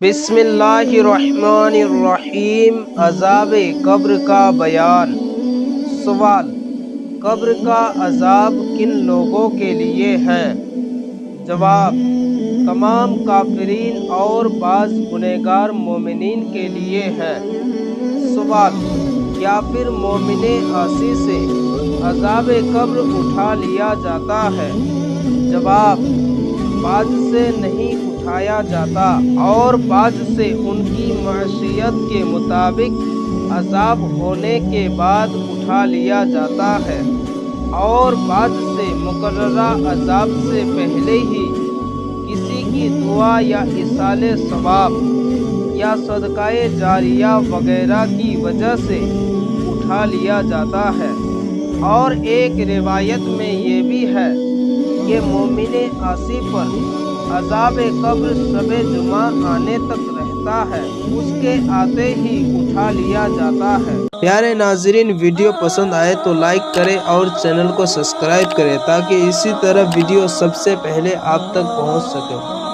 بسم اللہ الرحمن الرحیم۔ عذاب قبر کا بیان۔ سوال: قبر کا عذاب کن لوگوں کے لیے ہے؟ جواب: تمام کافرین اور بعض گنہگار مومنین کے لیے ہے۔ سوال: کیا پھر مومن عاصی سے عذاب قبر اٹھا لیا جاتا ہے؟ جواب: بعض سے نہیں اٹھایا جاتا، اور بعض سے ان کی معصیت کے مطابق عذاب ہونے کے بعد اٹھا لیا جاتا ہے، اور بعض سے مقررہ عذاب سے پہلے ہی کسی کی دعا یا ایصال ثواب یا صدقہ جاریہ وغیرہ کی وجہ سے اٹھا لیا جاتا ہے۔ اور ایک روایت میں یہ بھی ہے کہ مومن عاصی پر عذاب قبر شب جمعہ آنے تک رہتا ہے، اس کے آتے ہی اٹھا لیا جاتا ہے۔ پیارے ناظرین، ویڈیو پسند آئے تو لائک کریں اور چینل کو سبسکرائب کریں تاکہ اسی طرح ویڈیو سب سے پہلے آپ تک پہنچ سکے۔